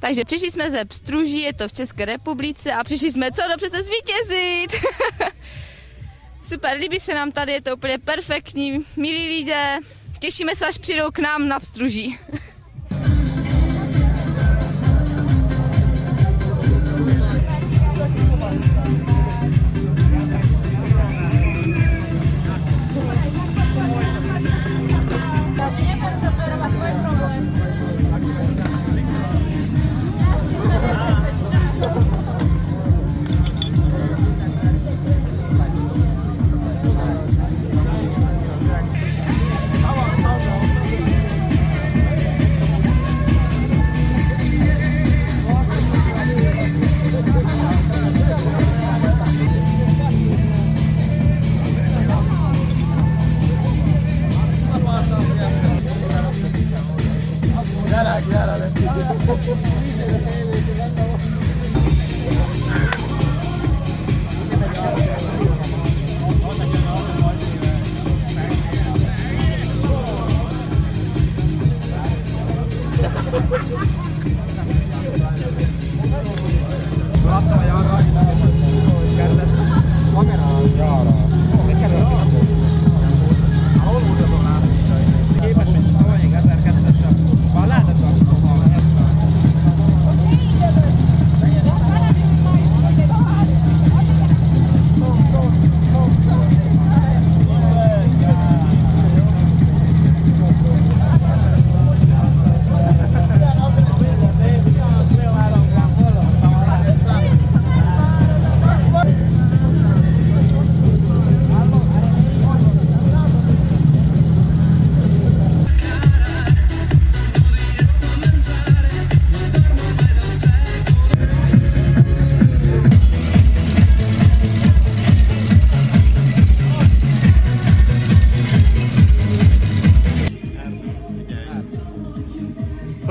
Takže přišli jsme ze Pstruží, je to v České republice a přišli jsme co? No přece zvítězit! Super, líbí se nám tady, je to úplně perfektní, milí lidé. Těšíme se, až přijdou k nám na Pstruží.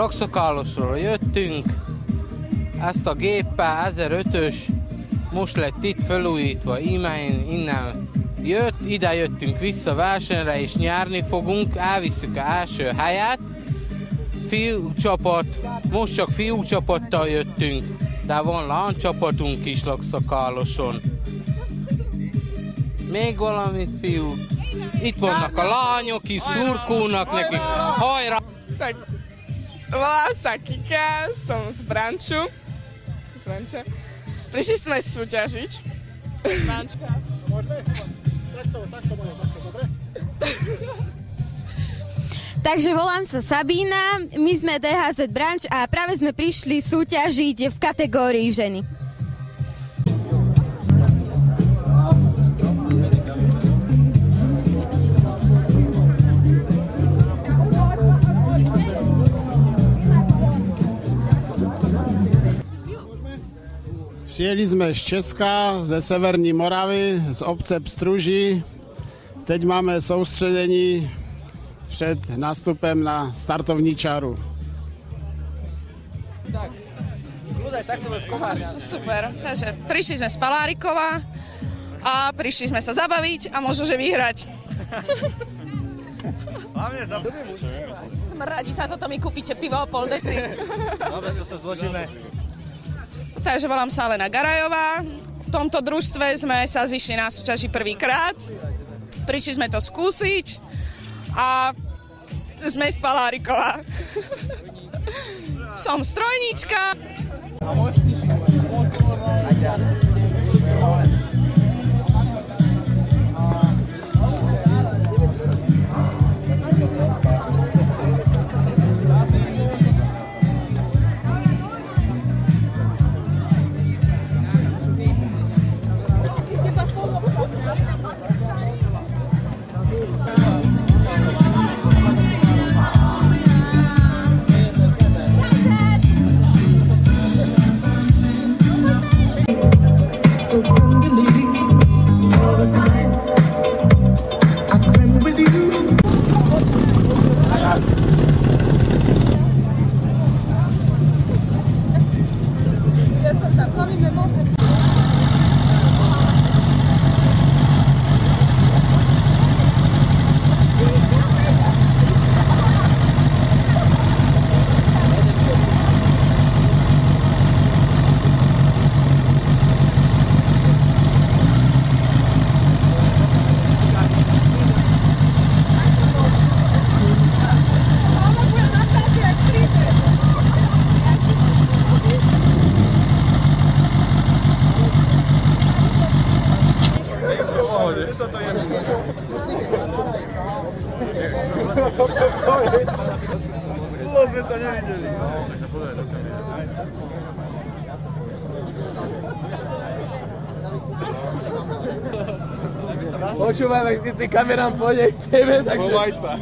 Laxakálosról jöttünk, ezt a géppel 1005-ös most lett itt felújítva, innen jött, ide jöttünk vissza versenyre és nyerni fogunk, elvisszük az első helyet. Fiúcsapat, most csak fiúcsapattal jöttünk, de van lánycsapatunk is Laxakáloson. Még valamit, fiú? Itt vannak a lányok is, szurkolnak nekik, hajrá! Volám sa Kika, som z Branču. Prišli sme súťažiť. Takže volám sa Sabína, my sme DHZ Branč a práve sme prišli súťažiť v kategórii ženy. Přijeli jsme z Česka, ze Severní Moravy, z obce Pstruží. Teď máme soustředění před nástupem na startovní čáru. Super, takže prišli sme z Palárikova a prišli sme sa zabaviť a možno, že vyhrať. Smradí sa toto, mi kúpite pivo o pol deci. Dobre, to sa zložíme. Takže volám sa Alena Garajová. V tomto družstve sme sa zišli na súťaži prvýkrát. Prišli sme to skúsiť a sme z Palárikova. Som strojníčka. Dlho sme sa nevideli. Počúvaj, ty kamerám pôjde k tebe, takže... Povajca.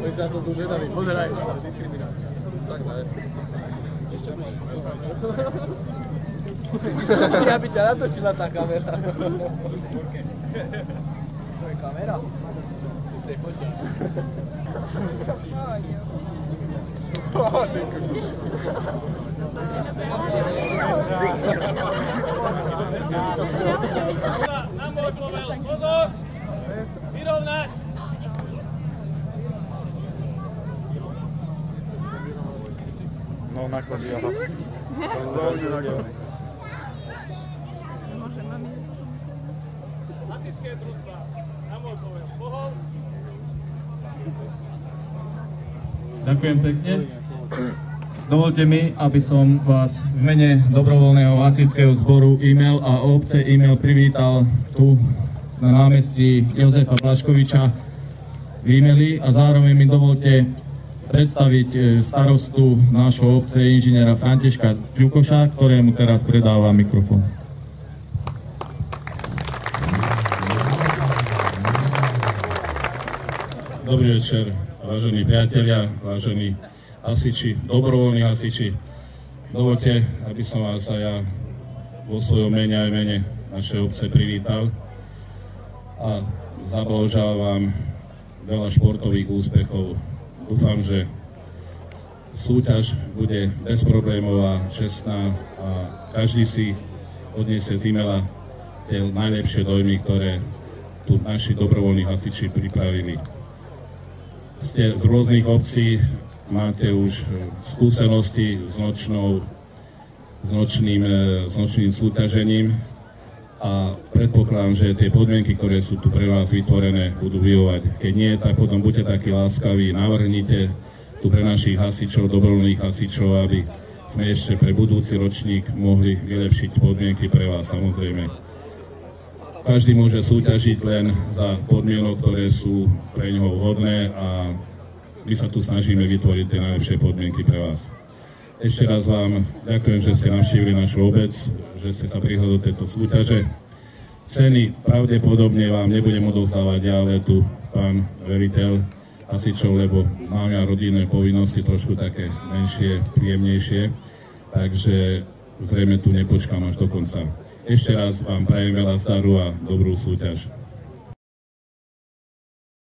My sa to sú žedaví, pozeraj. Ja by ťa natočila tá kamera. To je kamera? To je fotia. Na môj povel, pozor! Vyrovnať! No, nakladí, aha. Veľmi nakladí. Hasičské družstva, na môj povel, pohol. Ďakujem pekne. Dovolte mi, aby som vás v mene dobrovoľného hasičského zboru e-mail a obce e-mail privítal tu na námestí Jozefa Blaškoviča v e-maili a zároveň mi dovolte predstaviť starostu nášho obce, inžiniera Františka Ťukoša, ktorému teraz predávam mikrofón. Dobrý večer, vážení priatelia, vážení hasiči, dobrovoľní hasiči. Dovoľte, aby som vás aj ja vo svojom mene aj mene našej obce privítal a zablahoželám vám veľa športových úspechov. Dúfam, že súťaž bude bezproblémová, čestná a každý si odniesie z e-maila tie najlepšie dojmy, ktoré tu naši dobrovoľní hasiči pripravili. Ste z rôznych obcí, máte už skúsenosti s nočným súťažením a predpokladám, že tie podmienky, ktoré sú tu pre vás vytvorené, budú vyhovať. Keď nie, tak potom buďte takí láskaví, navrhnite tu pre našich hasičov, dobrovoľných hasičov, aby sme ešte pre budúci ročník mohli vylepšiť podmienky pre vás, samozrejme. Každý môže súťažiť len za podmienok, ktoré sú pre ňoho vhodné a my sa tu snažíme vytvoriť tie najlepšie podmienky pre vás. Ešte raz vám ďakujem, že ste navštívili našu obec, že ste sa prihľadli do tejto súťaže. Ceny pravdepodobne vám nebudem odovzdávať ja, ale tu pán veliteľ hasičov, lebo mám ja rodinné povinnosti trošku také menšie, príjemnejšie, takže zrejme tu nepočkám až do konca. Ešte raz vám prajem veľa zdaru a dobrú súťaž.